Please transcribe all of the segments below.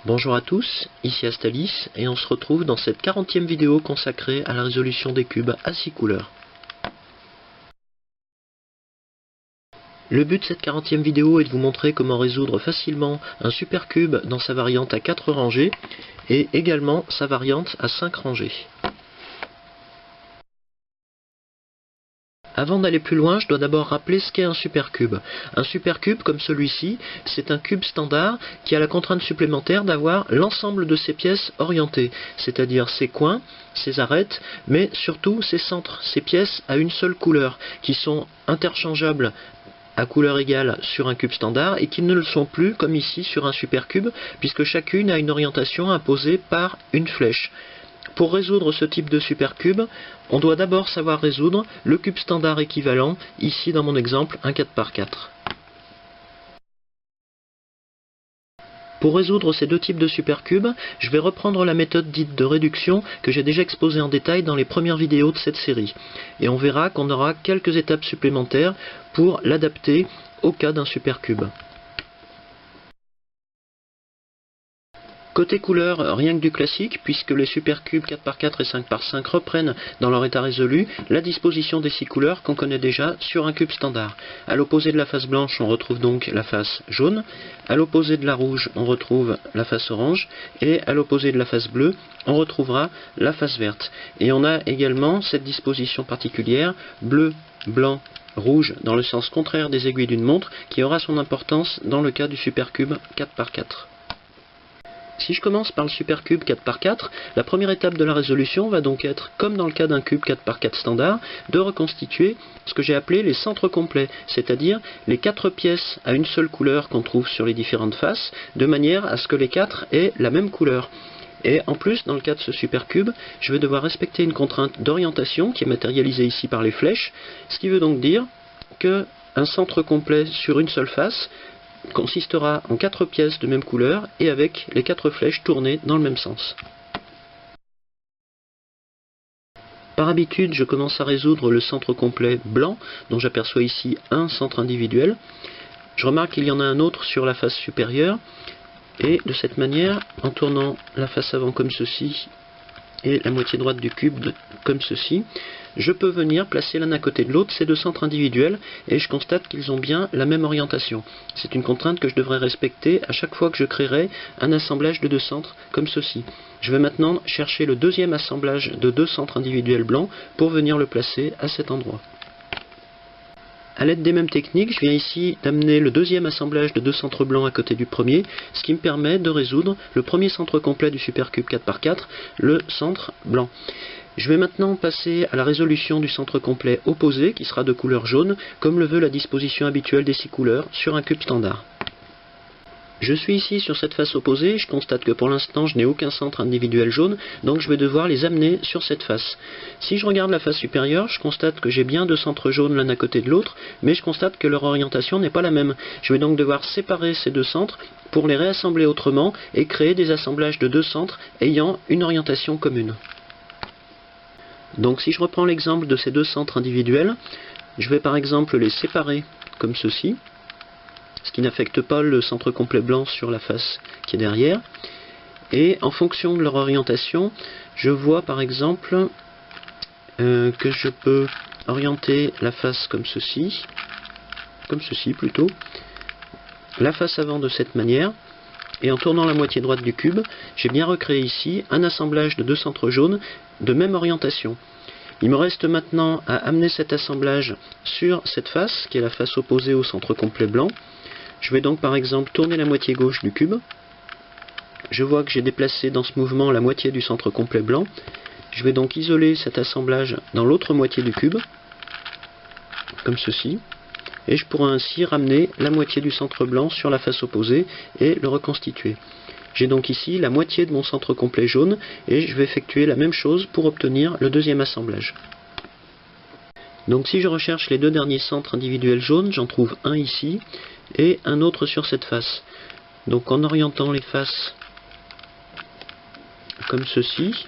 Bonjour à tous, ici Astalis et on se retrouve dans cette 40e vidéo consacrée à la résolution des cubes à 6 couleurs. Le but de cette 40e vidéo est de vous montrer comment résoudre facilement un supercube dans sa variante à 4 rangées et également sa variante à 5 rangées. Avant d'aller plus loin, je dois d'abord rappeler ce qu'est un supercube. Un supercube comme celui-ci, c'est un cube standard qui a la contrainte supplémentaire d'avoir l'ensemble de ses pièces orientées, c'est-à-dire ses coins, ses arêtes, mais surtout ses centres, ses pièces à une seule couleur, qui sont interchangeables à couleur égale sur un cube standard et qui ne le sont plus comme ici sur un supercube, puisque chacune a une orientation imposée par une flèche. Pour résoudre ce type de supercube, on doit d'abord savoir résoudre le cube standard équivalent, ici dans mon exemple un 4×4. Pour résoudre ces deux types de supercubes, je vais reprendre la méthode dite de réduction que j'ai déjà exposée en détail dans les premières vidéos de cette série. Et on verra qu'on aura quelques étapes supplémentaires pour l'adapter au cas d'un supercube. Côté couleur, rien que du classique, puisque les supercubes 4×4 et 5×5 reprennent dans leur état résolu la disposition des 6 couleurs qu'on connaît déjà sur un cube standard. À l'opposé de la face blanche, on retrouve donc la face jaune, à l'opposé de la rouge, on retrouve la face orange, et à l'opposé de la face bleue, on retrouvera la face verte. Et on a également cette disposition particulière, bleu, blanc, rouge, dans le sens contraire des aiguilles d'une montre, qui aura son importance dans le cas du supercube 4×4. Si je commence par le supercube 4×4, la première étape de la résolution va donc être, comme dans le cas d'un cube 4×4 standard, de reconstituer ce que j'ai appelé les centres complets, c'est-à-dire les 4 pièces à une seule couleur qu'on trouve sur les différentes faces, de manière à ce que les 4 aient la même couleur. Et en plus, dans le cas de ce supercube, je vais devoir respecter une contrainte d'orientation qui est matérialisée ici par les flèches, ce qui veut donc dire qu'un centre complet sur une seule face consistera en 4 pièces de même couleur et avec les 4 flèches tournées dans le même sens. Par habitude, je commence à résoudre le centre complet blanc, dont j'aperçois ici un centre individuel. Je remarque qu'il y en a un autre sur la face supérieure, et de cette manière, en tournant la face avant comme ceci, et la moitié droite du cube comme ceci, je peux venir placer l'un à côté de l'autre ces deux centres individuels et je constate qu'ils ont bien la même orientation. C'est une contrainte que je devrais respecter à chaque fois que je créerai un assemblage de deux centres comme ceci. Je vais maintenant chercher le deuxième assemblage de deux centres individuels blancs pour venir le placer à cet endroit. A l'aide des mêmes techniques, je viens ici d'amener le deuxième assemblage de deux centres blancs à côté du premier, ce qui me permet de résoudre le premier centre complet du supercube 4×4, le centre blanc. Je vais maintenant passer à la résolution du centre complet opposé, qui sera de couleur jaune, comme le veut la disposition habituelle des 6 couleurs sur un cube standard. Je suis ici sur cette face opposée, je constate que pour l'instant je n'ai aucun centre individuel jaune, donc je vais devoir les amener sur cette face. Si je regarde la face supérieure, je constate que j'ai bien deux centres jaunes l'un à côté de l'autre, mais je constate que leur orientation n'est pas la même. Je vais donc devoir séparer ces deux centres pour les réassembler autrement et créer des assemblages de deux centres ayant une orientation commune. Donc si je reprends l'exemple de ces deux centres individuels, je vais par exemple les séparer comme ceci, ce qui n'affecte pas le centre complet blanc sur la face qui est derrière. Et en fonction de leur orientation, je vois par exemple que je peux orienter la face comme ceci plutôt, la face avant de cette manière, et en tournant la moitié droite du cube, j'ai bien recréé ici un assemblage de deux centres jaunes de même orientation. Il me reste maintenant à amener cet assemblage sur cette face, qui est la face opposée au centre complet blanc. Je vais donc par exemple tourner la moitié gauche du cube. Je vois que j'ai déplacé dans ce mouvement la moitié du centre complet blanc. Je vais donc isoler cet assemblage dans l'autre moitié du cube, comme ceci. Et je pourrai ainsi ramener la moitié du centre blanc sur la face opposée et le reconstituer. J'ai donc ici la moitié de mon centre complet jaune et je vais effectuer la même chose pour obtenir le deuxième assemblage. Donc si je recherche les deux derniers centres individuels jaunes, j'en trouve un ici et un autre sur cette face. Donc en orientant les faces comme ceci,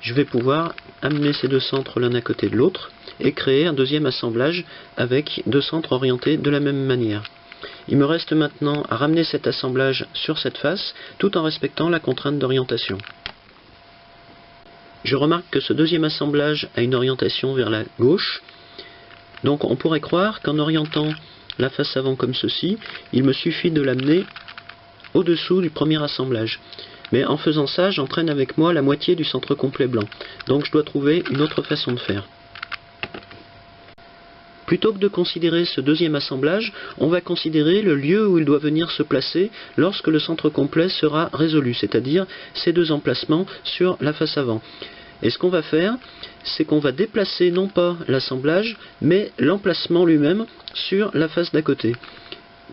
je vais pouvoir amener ces deux centres l'un à côté de l'autre et créer un deuxième assemblage avec deux centres orientés de la même manière. Il me reste maintenant à ramener cet assemblage sur cette face, tout en respectant la contrainte d'orientation. Je remarque que ce deuxième assemblage a une orientation vers la gauche. Donc on pourrait croire qu'en orientant la face avant comme ceci, il me suffit de l'amener au-dessous du premier assemblage. Mais en faisant ça, j'entraîne avec moi la moitié du centre complet blanc. Donc je dois trouver une autre façon de faire. Plutôt que de considérer ce deuxième assemblage, on va considérer le lieu où il doit venir se placer lorsque le centre complet sera résolu, c'est-à-dire ces deux emplacements sur la face avant. Et ce qu'on va faire, c'est qu'on va déplacer non pas l'assemblage, mais l'emplacement lui-même sur la face d'à côté.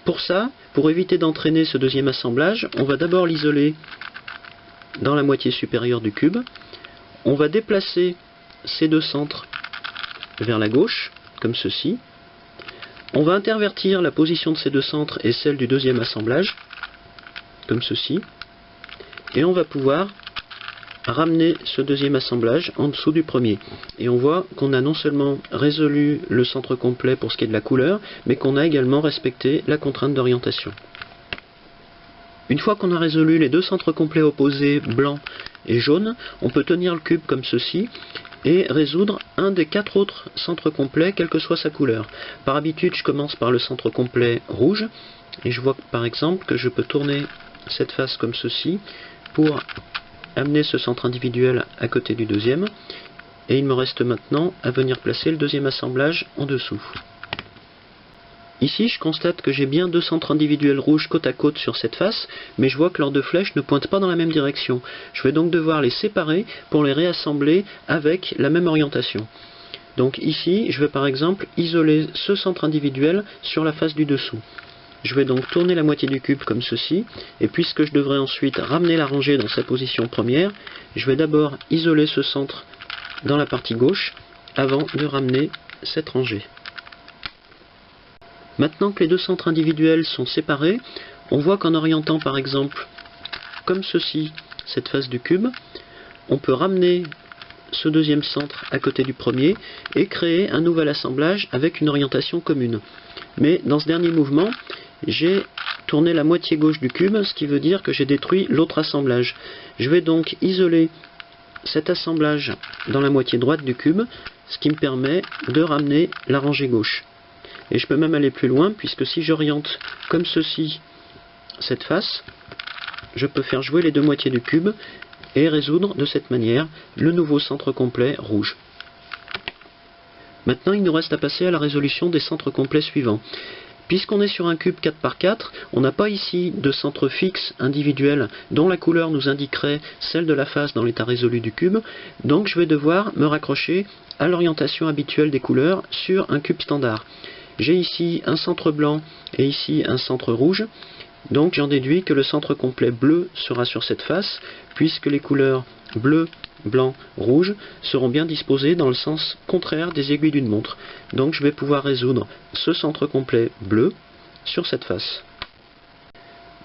Pour ça, pour éviter d'entraîner ce deuxième assemblage, on va d'abord l'isoler dans la moitié supérieure du cube. On va déplacer ces deux centres vers la gauche, comme ceci. On va intervertir la position de ces deux centres et celle du deuxième assemblage, comme ceci. Et on va pouvoir ramener ce deuxième assemblage en dessous du premier. Et on voit qu'on a non seulement résolu le centre complet pour ce qui est de la couleur, mais qu'on a également respecté la contrainte d'orientation. Une fois qu'on a résolu les deux centres complets opposés, blanc et jaune, on peut tenir le cube comme ceci et résoudre un des quatre autres centres complets, quelle que soit sa couleur. Par habitude, je commence par le centre complet rouge, et je vois par exemple que je peux tourner cette face comme ceci pour amener ce centre individuel à côté du deuxième, et il me reste maintenant à venir placer le deuxième assemblage en dessous. Ici, je constate que j'ai bien deux centres individuels rouges côte à côte sur cette face, mais je vois que leurs deux flèches ne pointent pas dans la même direction. Je vais donc devoir les séparer pour les réassembler avec la même orientation. Donc ici, je vais par exemple isoler ce centre individuel sur la face du dessous. Je vais donc tourner la moitié du cube comme ceci, et puisque je devrais ensuite ramener la rangée dans sa position première, je vais d'abord isoler ce centre dans la partie gauche avant de ramener cette rangée. Maintenant que les deux centres individuels sont séparés, on voit qu'en orientant par exemple comme ceci cette face du cube, on peut ramener ce deuxième centre à côté du premier et créer un nouvel assemblage avec une orientation commune. Mais dans ce dernier mouvement, j'ai tourné la moitié gauche du cube, ce qui veut dire que j'ai détruit l'autre assemblage. Je vais donc isoler cet assemblage dans la moitié droite du cube, ce qui me permet de ramener la rangée gauche. Et je peux même aller plus loin, puisque si j'oriente comme ceci cette face, je peux faire jouer les deux moitiés du cube et résoudre de cette manière le nouveau centre complet rouge. Maintenant, il nous reste à passer à la résolution des centres complets suivants. Puisqu'on est sur un cube 4 par 4, on n'a pas ici de centre fixe individuel dont la couleur nous indiquerait celle de la face dans l'état résolu du cube, donc je vais devoir me raccrocher à l'orientation habituelle des couleurs sur un cube standard. J'ai ici un centre blanc et ici un centre rouge, donc j'en déduis que le centre complet bleu sera sur cette face, puisque les couleurs bleu, blanc, rouge seront bien disposées dans le sens contraire des aiguilles d'une montre. Donc je vais pouvoir résoudre ce centre complet bleu sur cette face.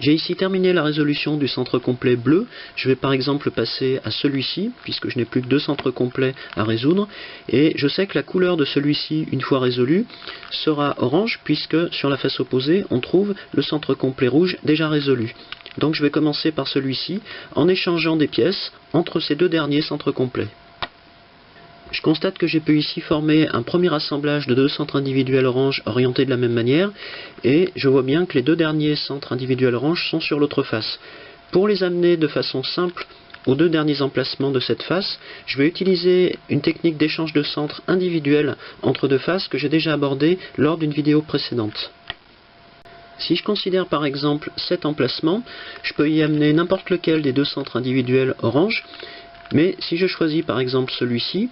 J'ai ici terminé la résolution du centre complet bleu. Je vais par exemple passer à celui-ci, puisque je n'ai plus que deux centres complets à résoudre. Et je sais que la couleur de celui-ci, une fois résolu, sera orange, puisque sur la face opposée, on trouve le centre complet rouge déjà résolu. Donc je vais commencer par celui-ci, en échangeant des pièces entre ces deux derniers centres complets. Je constate que j'ai pu ici former un premier assemblage de deux centres individuels orange orientés de la même manière, et je vois bien que les deux derniers centres individuels orange sont sur l'autre face. Pour les amener de façon simple aux deux derniers emplacements de cette face, je vais utiliser une technique d'échange de centres individuels entre deux faces que j'ai déjà abordée lors d'une vidéo précédente. Si je considère par exemple cet emplacement, je peux y amener n'importe lequel des deux centres individuels orange, mais si je choisis par exemple celui-ci,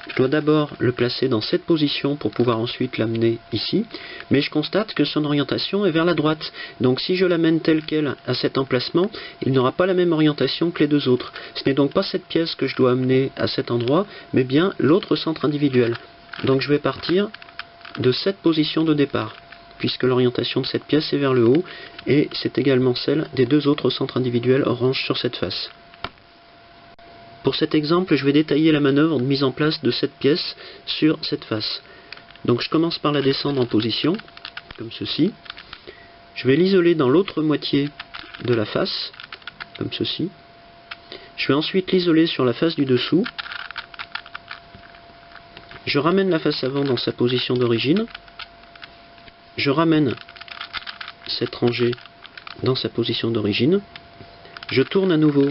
je dois d'abord le placer dans cette position pour pouvoir ensuite l'amener ici, mais je constate que son orientation est vers la droite. Donc si je l'amène tel quel à cet emplacement, il n'aura pas la même orientation que les deux autres. Ce n'est donc pas cette pièce que je dois amener à cet endroit, mais bien l'autre centre individuel. Donc je vais partir de cette position de départ, puisque l'orientation de cette pièce est vers le haut, et c'est également celle des deux autres centres individuels orange sur cette face. Pour cet exemple, je vais détailler la manœuvre de mise en place de cette pièce sur cette face. Donc je commence par la descendre en position, comme ceci. Je vais l'isoler dans l'autre moitié de la face, comme ceci. Je vais ensuite l'isoler sur la face du dessous. Je ramène la face avant dans sa position d'origine. Je ramène cette rangée dans sa position d'origine. Je tourne à nouveau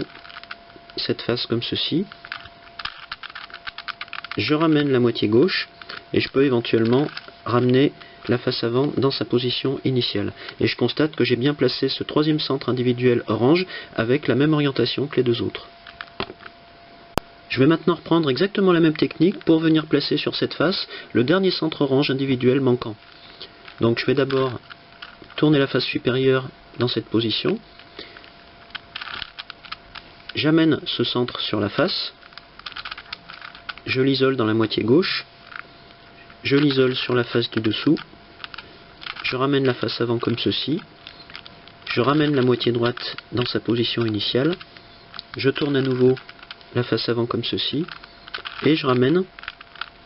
cette face comme ceci. Je ramène la moitié gauche et je peux éventuellement ramener la face avant dans sa position initiale. Et je constate que j'ai bien placé ce troisième centre individuel orange avec la même orientation que les deux autres. Je vais maintenant reprendre exactement la même technique pour venir placer sur cette face le dernier centre orange individuel manquant. Donc je vais d'abord tourner la face supérieure dans cette position. J'amène ce centre sur la face. Je l'isole dans la moitié gauche. Je l'isole sur la face du dessous. Je ramène la face avant comme ceci. Je ramène la moitié droite dans sa position initiale. Je tourne à nouveau la face avant comme ceci. Et je ramène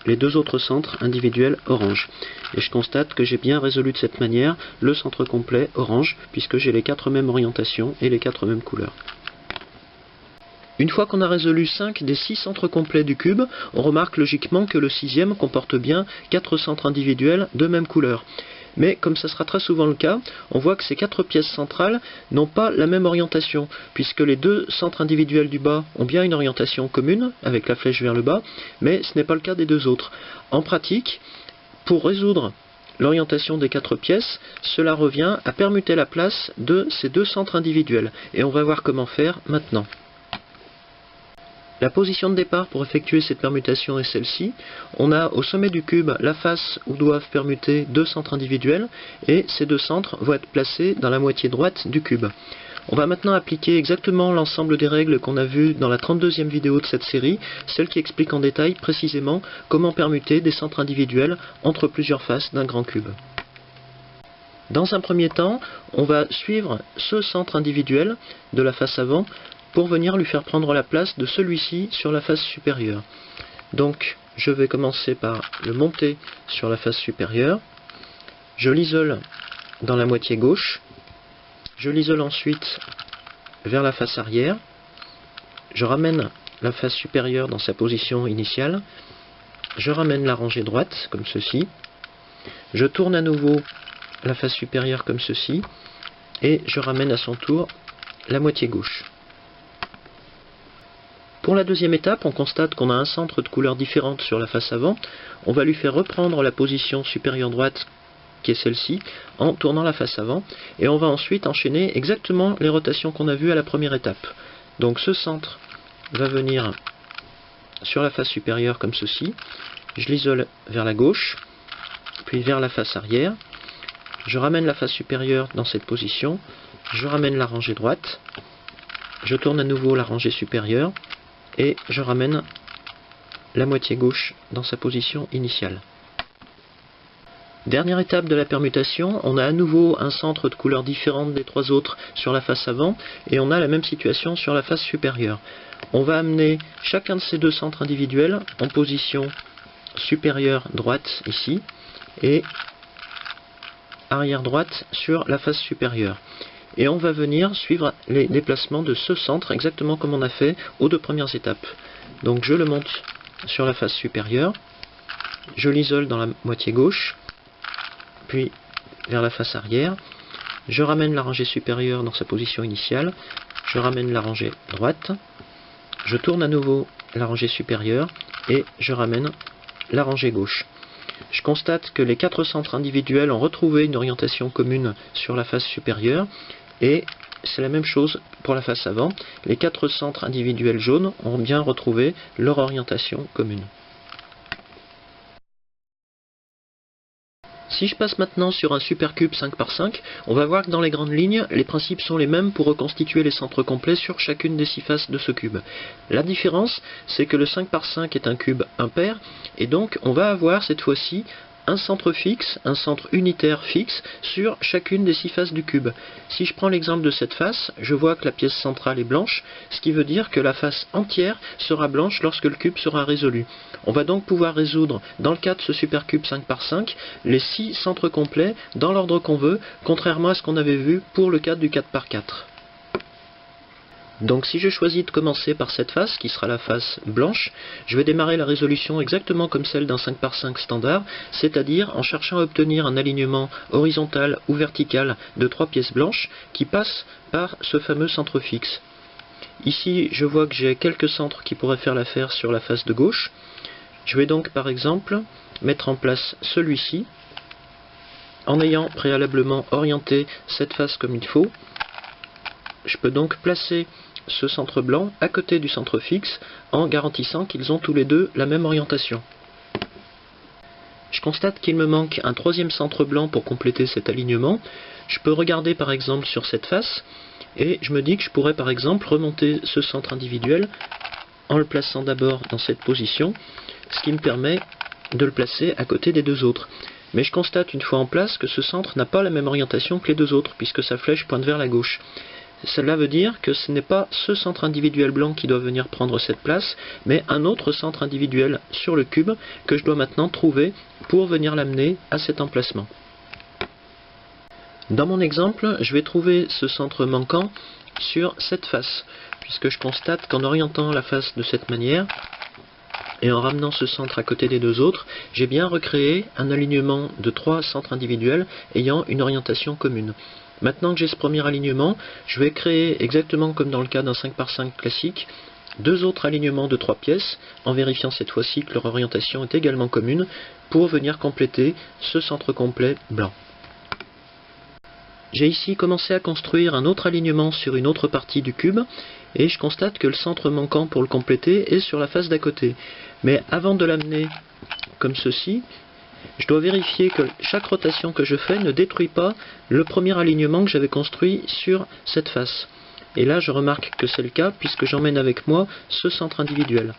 les deux autres centres individuels orange. Et je constate que j'ai bien résolu de cette manière le centre complet orange, puisque j'ai les 4 mêmes orientations et les 4 mêmes couleurs. Une fois qu'on a résolu 5 des 6 centres complets du cube, on remarque logiquement que le 6e comporte bien 4 centres individuels de même couleur. Mais comme ça sera très souvent le cas, on voit que ces 4 pièces centrales n'ont pas la même orientation, puisque les 2 centres individuels du bas ont bien une orientation commune, avec la flèche vers le bas, mais ce n'est pas le cas des 2 autres. En pratique, pour résoudre l'orientation des 4 pièces, cela revient à permuter la place de ces 2 centres individuels, et on va voir comment faire maintenant. La position de départ pour effectuer cette permutation est celle-ci. On a au sommet du cube la face où doivent permuter 2 centres individuels et ces 2 centres vont être placés dans la moitié droite du cube. On va maintenant appliquer exactement l'ensemble des règles qu'on a vues dans la 32e vidéo de cette série, celle qui explique en détail précisément comment permuter des centres individuels entre plusieurs faces d'un grand cube. Dans un premier temps, on va suivre ce centre individuel de la face avant pour venir lui faire prendre la place de celui-ci sur la face supérieure. Donc je vais commencer par le monter sur la face supérieure, je l'isole dans la moitié gauche, je l'isole ensuite vers la face arrière, je ramène la face supérieure dans sa position initiale, je ramène la rangée droite comme ceci, je tourne à nouveau la face supérieure comme ceci, et je ramène à son tour la moitié gauche. Pour la deuxième étape, on constate qu'on a un centre de couleurs différentes sur la face avant. On va lui faire reprendre la position supérieure droite, qui est celle-ci, en tournant la face avant. Et on va ensuite enchaîner exactement les rotations qu'on a vues à la première étape. Donc ce centre va venir sur la face supérieure comme ceci. Je l'isole vers la gauche, puis vers la face arrière. Je ramène la face supérieure dans cette position. Je ramène la rangée droite. Je tourne à nouveau la rangée supérieure. Et je ramène la moitié gauche dans sa position initiale. Dernière étape de la permutation, on a à nouveau un centre de couleurs différentes des 3 autres sur la face avant, et on a la même situation sur la face supérieure. On va amener chacun de ces 2 centres individuels en position supérieure droite ici, et arrière droite sur la face supérieure. Et on va venir suivre les déplacements de ce centre exactement comme on a fait aux 2 premières étapes. Donc je le monte sur la face supérieure, je l'isole dans la moitié gauche, puis vers la face arrière, je ramène la rangée supérieure dans sa position initiale, je ramène la rangée droite, je tourne à nouveau la rangée supérieure et je ramène la rangée gauche. Je constate que les 4 centres individuels ont retrouvé une orientation commune sur la face supérieure, et c'est la même chose pour la face avant. Les 4 centres individuels jaunes ont bien retrouvé leur orientation commune. Si je passe maintenant sur un supercube 5 par 5, on va voir que dans les grandes lignes, les principes sont les mêmes pour reconstituer les centres complets sur chacune des 6 faces de ce cube. La différence, c'est que le 5 par 5 est un cube impair, et donc on va avoir cette fois-ci un centre fixe, un centre unitaire fixe, sur chacune des 6 faces du cube. Si je prends l'exemple de cette face, je vois que la pièce centrale est blanche, ce qui veut dire que la face entière sera blanche lorsque le cube sera résolu. On va donc pouvoir résoudre, dans le cas de ce supercube 5 par 5, les 6 centres complets dans l'ordre qu'on veut, contrairement à ce qu'on avait vu pour le cas du 4 par 4. Donc si je choisis de commencer par cette face, qui sera la face blanche, je vais démarrer la résolution exactement comme celle d'un 5 par 5 standard, c'est-à-dire en cherchant à obtenir un alignement horizontal ou vertical de 3 pièces blanches qui passent par ce fameux centre fixe. Ici, je vois que j'ai quelques centres qui pourraient faire l'affaire sur la face de gauche. Je vais donc par exemple mettre en place celui-ci, en ayant préalablement orienté cette face comme il faut. Je peux donc placer ce centre blanc à côté du centre fixe en garantissant qu'ils ont tous les deux la même orientation. Je constate qu'il me manque un troisième centre blanc pour compléter cet alignement. Je peux regarder par exemple sur cette face et je me dis que je pourrais par exemple remonter ce centre individuel en le plaçant d'abord dans cette position, ce qui me permet de le placer à côté des deux autres. Mais je constate une fois en place que ce centre n'a pas la même orientation que les deux autres puisque sa flèche pointe vers la gauche. Cela veut dire que ce n'est pas ce centre individuel blanc qui doit venir prendre cette place, mais un autre centre individuel sur le cube que je dois maintenant trouver pour venir l'amener à cet emplacement. Dans mon exemple, je vais trouver ce centre manquant sur cette face, puisque je constate qu'en orientant la face de cette manière, et en ramenant ce centre à côté des deux autres, j'ai bien recréé un alignement de 3 centres individuels ayant une orientation commune. Maintenant que j'ai ce premier alignement, je vais créer, exactement comme dans le cas d'un 5 par 5 classique, 2 autres alignements de 3 pièces, en vérifiant cette fois-ci que leur orientation est également commune, pour venir compléter ce centre complet blanc. J'ai ici commencé à construire un autre alignement sur une autre partie du cube, et je constate que le centre manquant pour le compléter est sur la face d'à côté. Mais avant de l'amener comme ceci, je dois vérifier que chaque rotation que je fais ne détruit pas le premier alignement que j'avais construit sur cette face. Et là, je remarque que c'est le cas puisque j'emmène avec moi ce centre individuel.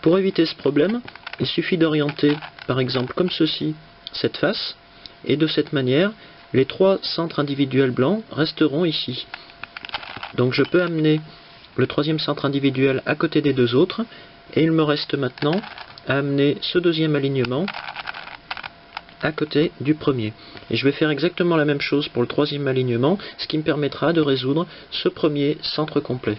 Pour éviter ce problème, il suffit d'orienter, par exemple comme ceci, cette face, et de cette manière, les 3 centres individuels blancs resteront ici. Donc je peux amener le troisième centre individuel à côté des deux autres, et il me reste maintenant à amener ce deuxième alignement à côté du premier. Et je vais faire exactement la même chose pour le troisième alignement, ce qui me permettra de résoudre ce premier centre complet.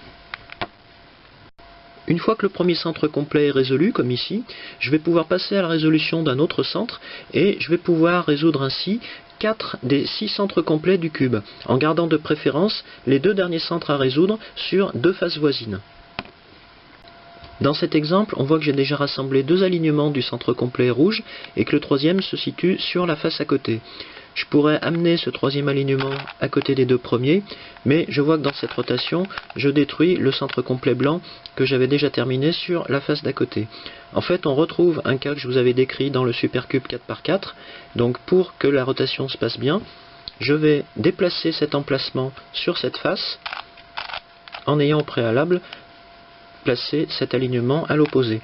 Une fois que le premier centre complet est résolu, comme ici, je vais pouvoir passer à la résolution d'un autre centre, et je vais pouvoir résoudre ainsi 4 des 6 centres complets du cube, en gardant de préférence les 2 derniers centres à résoudre sur 2 faces voisines. Dans cet exemple, on voit que j'ai déjà rassemblé 2 alignements du centre complet rouge et que le troisième se situe sur la face à côté. Je pourrais amener ce troisième alignement à côté des 2 premiers, mais je vois que dans cette rotation, je détruis le centre complet blanc que j'avais déjà terminé sur la face d'à côté. En fait, on retrouve un cas que je vous avais décrit dans le supercube 4 par 4. Donc pour que la rotation se passe bien, je vais déplacer cet emplacement sur cette face en ayant au préalable placer cet alignement à l'opposé.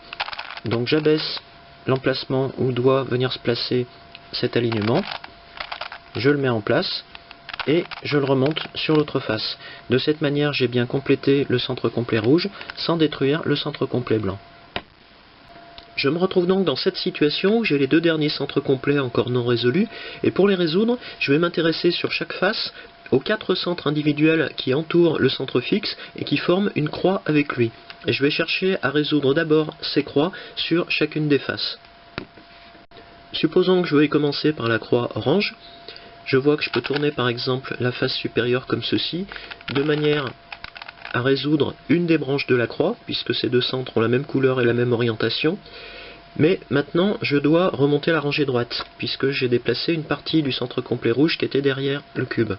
Donc j'abaisse l'emplacement où doit venir se placer cet alignement, je le mets en place et je le remonte sur l'autre face. De cette manière, j'ai bien complété le centre complet rouge sans détruire le centre complet blanc. Je me retrouve donc dans cette situation où j'ai les 2 derniers centres complets encore non résolus, et pour les résoudre, je vais m'intéresser sur chaque face aux 4 centres individuels qui entourent le centre fixe et qui forment une croix avec lui. Et je vais chercher à résoudre d'abord ces croix sur chacune des faces. Supposons que je veuille commencer par la croix orange. Je vois que je peux tourner par exemple la face supérieure comme ceci, de manière à résoudre une des branches de la croix, puisque ces 2 centres ont la même couleur et la même orientation. Mais maintenant, je dois remonter la rangée droite, puisque j'ai déplacé une partie du centre complet rouge qui était derrière le cube.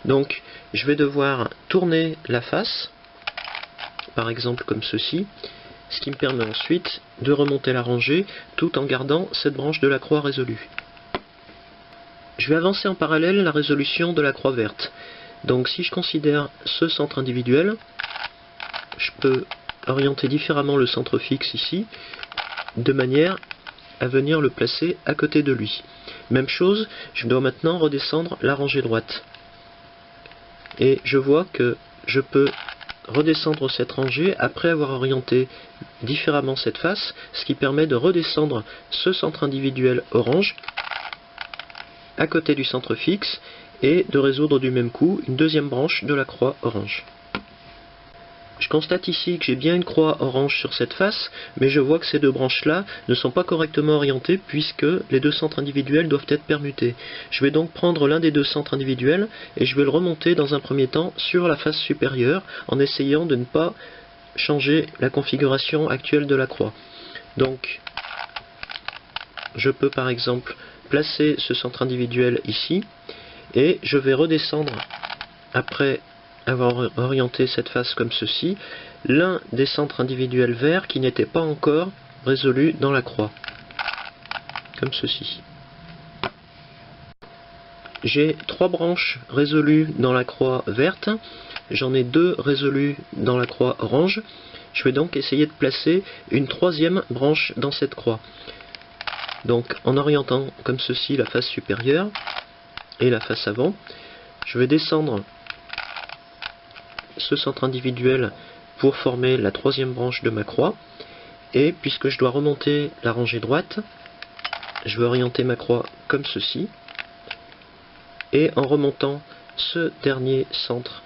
Donc, je vais devoir tourner la face, par exemple comme ceci, ce qui me permet ensuite de remonter la rangée tout en gardant cette branche de la croix résolue. Je vais avancer en parallèle la résolution de la croix verte. Donc si je considère ce centre individuel, je peux orienter différemment le centre fixe ici, de manière à venir le placer à côté de lui. Même chose, je dois maintenant redescendre la rangée droite. Et je vois que je peux redescendre cette rangée après avoir orienté différemment cette face, ce qui permet de redescendre ce centre individuel orange à côté du centre fixe et de résoudre du même coup une deuxième branche de la croix orange. Je constate ici que j'ai bien une croix orange sur cette face, mais je vois que ces deux branches-là ne sont pas correctement orientées puisque les deux centres individuels doivent être permutés. Je vais donc prendre l'un des deux centres individuels et je vais le remonter dans un premier temps sur la face supérieure en essayant de ne pas changer la configuration actuelle de la croix. Donc, je peux par exemple placer ce centre individuel ici et je vais redescendre après avoir orienté cette face comme ceci, l'un des centres individuels verts qui n'était pas encore résolu dans la croix, comme ceci. J'ai 3 branches résolues dans la croix verte, j'en ai 2 résolues dans la croix orange, je vais donc essayer de placer une troisième branche dans cette croix. Donc en orientant comme ceci la face supérieure et la face avant, je vais descendre ce centre individuel pour former la troisième branche de ma croix, et puisque je dois remonter la rangée droite, je vais orienter ma croix comme ceci, et en remontant ce dernier centre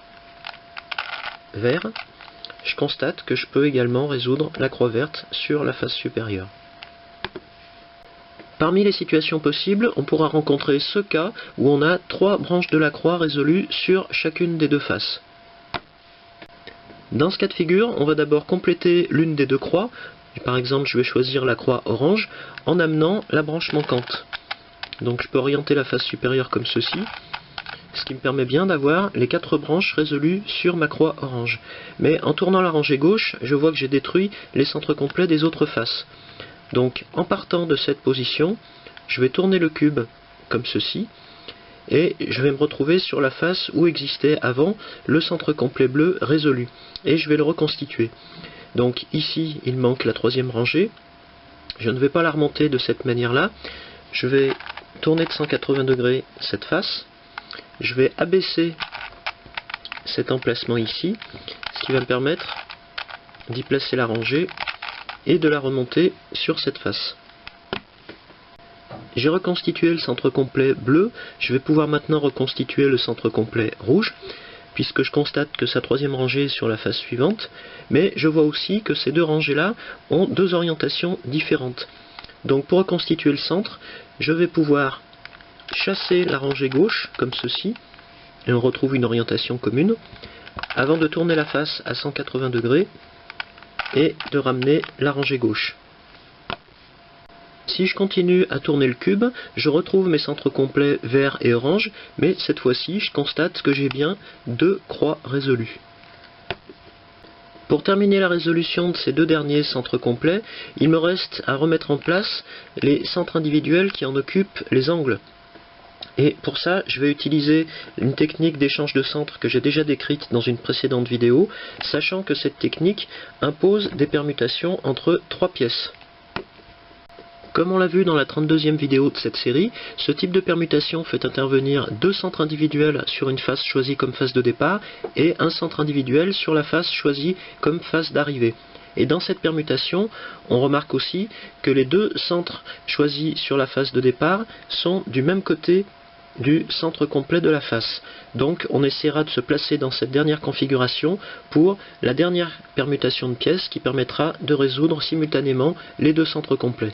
vert, je constate que je peux également résoudre la croix verte sur la face supérieure. Parmi les situations possibles, on pourra rencontrer ce cas où on a 3 branches de la croix résolues sur chacune des deux faces. Dans ce cas de figure, on va d'abord compléter l'une des deux croix. Par exemple, je vais choisir la croix orange en amenant la branche manquante. Donc je peux orienter la face supérieure comme ceci, ce qui me permet bien d'avoir les 4 branches résolues sur ma croix orange. Mais en tournant la rangée gauche, je vois que j'ai détruit les centres complets des autres faces. Donc en partant de cette position, je vais tourner le cube comme ceci, et je vais me retrouver sur la face où existait avant le centre complet bleu résolu, et je vais le reconstituer. Donc ici il manque la troisième rangée, je ne vais pas la remonter de cette manière-là, je vais tourner de 180 degrés cette face, je vais abaisser cet emplacement ici, ce qui va me permettre d'y placer la rangée et de la remonter sur cette face. J'ai reconstitué le centre complet bleu, je vais pouvoir maintenant reconstituer le centre complet rouge, puisque je constate que sa troisième rangée est sur la face suivante, mais je vois aussi que ces deux rangées-là ont deux orientations différentes. Donc pour reconstituer le centre, je vais pouvoir chasser la rangée gauche, comme ceci, et on retrouve une orientation commune, avant de tourner la face à 180 degrés, et de ramener la rangée gauche. Si je continue à tourner le cube, je retrouve mes centres complets vert et orange, mais cette fois-ci, je constate que j'ai bien deux croix résolues. Pour terminer la résolution de ces deux derniers centres complets, il me reste à remettre en place les centres individuels qui en occupent les angles. Et pour ça, je vais utiliser une technique d'échange de centre que j'ai déjà décrite dans une précédente vidéo, sachant que cette technique impose des permutations entre trois pièces. Comme on l'a vu dans la 32e vidéo de cette série, ce type de permutation fait intervenir deux centres individuels sur une face choisie comme face de départ et un centre individuel sur la face choisie comme face d'arrivée. Et dans cette permutation, on remarque aussi que les deux centres choisis sur la face de départ sont du même côté du centre complet de la face. Donc on essaiera de se placer dans cette dernière configuration pour la dernière permutation de pièces qui permettra de résoudre simultanément les deux centres complets.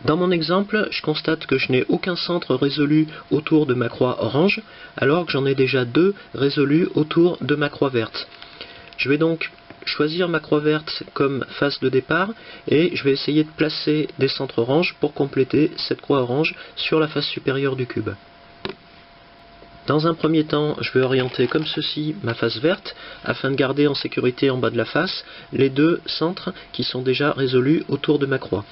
Dans mon exemple, je constate que je n'ai aucun centre résolu autour de ma croix orange, alors que j'en ai déjà deux résolus autour de ma croix verte. Je vais donc choisir ma croix verte comme face de départ, et je vais essayer de placer des centres orange pour compléter cette croix orange sur la face supérieure du cube. Dans un premier temps, je vais orienter comme ceci ma face verte, afin de garder en sécurité en bas de la face les deux centres qui sont déjà résolus autour de ma croix.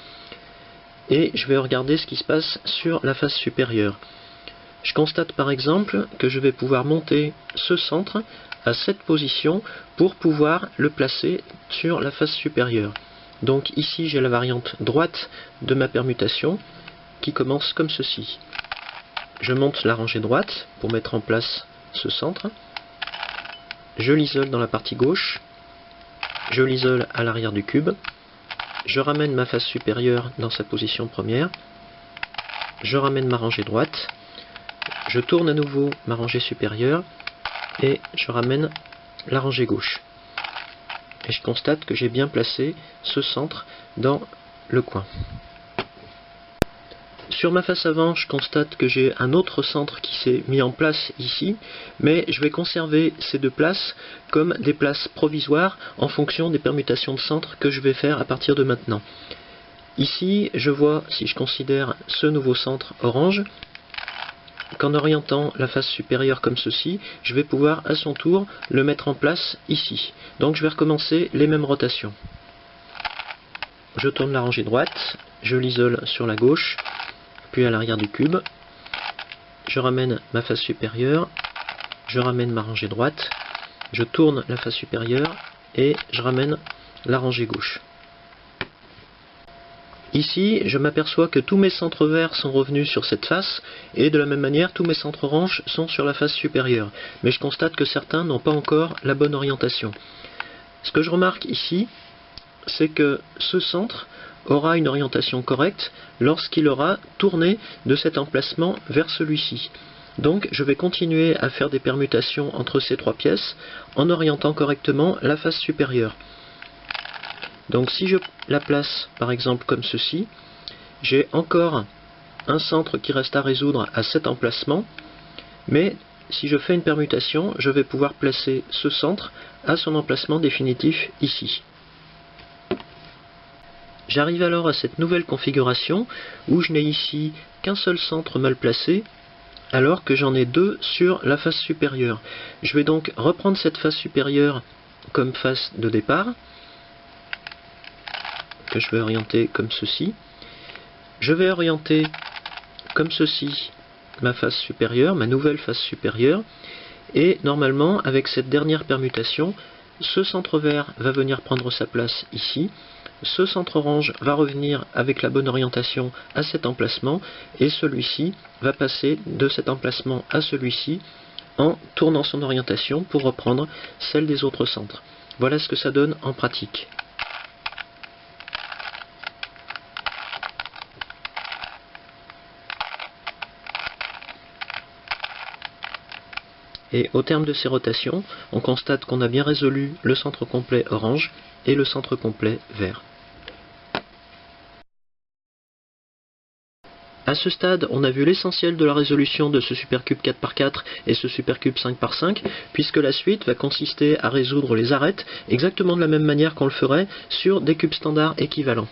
Et je vais regarder ce qui se passe sur la face supérieure. Je constate par exemple que je vais pouvoir monter ce centre à cette position pour pouvoir le placer sur la face supérieure. Donc ici j'ai la variante droite de ma permutation qui commence comme ceci. Je monte la rangée droite pour mettre en place ce centre. Je l'isole dans la partie gauche. Je l'isole à l'arrière du cube. Je ramène ma face supérieure dans sa position première. Je ramène ma rangée droite. Je tourne à nouveau ma rangée supérieure. Et je ramène la rangée gauche. Et je constate que j'ai bien placé ce centre dans le coin. Sur ma face avant, je constate que j'ai un autre centre qui s'est mis en place ici, mais je vais conserver ces deux places comme des places provisoires en fonction des permutations de centre que je vais faire à partir de maintenant. Ici, je vois, si je considère ce nouveau centre orange, qu'en orientant la face supérieure comme ceci, je vais pouvoir à son tour le mettre en place ici. Donc je vais recommencer les mêmes rotations. Je tourne la rangée droite, je l'isole sur la gauche, puis à l'arrière du cube. Je ramène ma face supérieure, je ramène ma rangée droite, je tourne la face supérieure et je ramène la rangée gauche. Ici, je m'aperçois que tous mes centres verts sont revenus sur cette face, et de la même manière, tous mes centres oranges sont sur la face supérieure. Mais je constate que certains n'ont pas encore la bonne orientation. Ce que je remarque ici, c'est que ce centre aura une orientation correcte lorsqu'il aura tourné de cet emplacement vers celui-ci. Donc, je vais continuer à faire des permutations entre ces trois pièces en orientant correctement la face supérieure. Donc si je la place par exemple comme ceci, j'ai encore un centre qui reste à résoudre à cet emplacement, mais si je fais une permutation, je vais pouvoir placer ce centre à son emplacement définitif ici. J'arrive alors à cette nouvelle configuration où je n'ai ici qu'un seul centre mal placé, alors que j'en ai deux sur la face supérieure. Je vais donc reprendre cette face supérieure comme face de départ, que je vais orienter comme ceci. Je vais orienter comme ceci ma face supérieure, ma nouvelle face supérieure, et normalement avec cette dernière permutation, ce centre vert va venir prendre sa place ici, ce centre orange va revenir avec la bonne orientation à cet emplacement, et celui-ci va passer de cet emplacement à celui-ci en tournant son orientation pour reprendre celle des autres centres. Voilà ce que ça donne en pratique. Et au terme de ces rotations, on constate qu'on a bien résolu le centre complet orange et le centre complet vert. À ce stade, on a vu l'essentiel de la résolution de ce supercube 4×4 et ce supercube 5×5, puisque la suite va consister à résoudre les arêtes exactement de la même manière qu'on le ferait sur des cubes standards équivalents.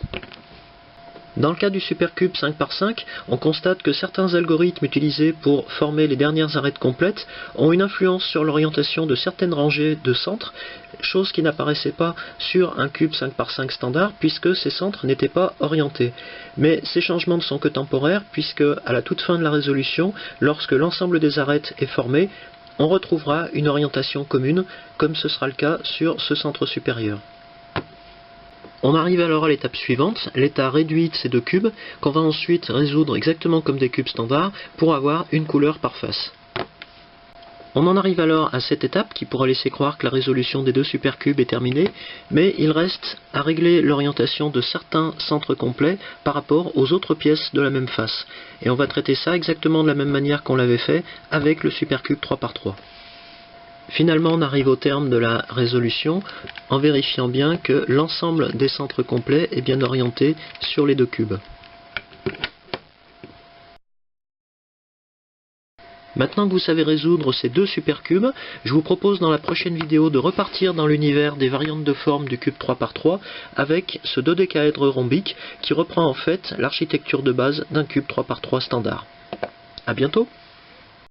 Dans le cas du supercube 5×5, on constate que certains algorithmes utilisés pour former les dernières arêtes complètes ont une influence sur l'orientation de certaines rangées de centres, chose qui n'apparaissait pas sur un cube 5×5 standard puisque ces centres n'étaient pas orientés. Mais ces changements ne sont que temporaires puisque à la toute fin de la résolution, lorsque l'ensemble des arêtes est formé, on retrouvera une orientation commune comme ce sera le cas sur ce centre supérieur. On arrive alors à l'étape suivante, l'état réduit de ces deux cubes, qu'on va ensuite résoudre exactement comme des cubes standards pour avoir une couleur par face. On en arrive alors à cette étape qui pourrait laisser croire que la résolution des deux supercubes est terminée, mais il reste à régler l'orientation de certains centres complets par rapport aux autres pièces de la même face. Et on va traiter ça exactement de la même manière qu'on l'avait fait avec le supercube 3×3. Finalement, on arrive au terme de la résolution en vérifiant bien que l'ensemble des centres complets est bien orienté sur les deux cubes. Maintenant que vous savez résoudre ces deux supercubes, je vous propose dans la prochaine vidéo de repartir dans l'univers des variantes de forme du cube 3×3 avec ce dodécaèdre rhombique qui reprend en fait l'architecture de base d'un cube 3×3 standard. A bientôt!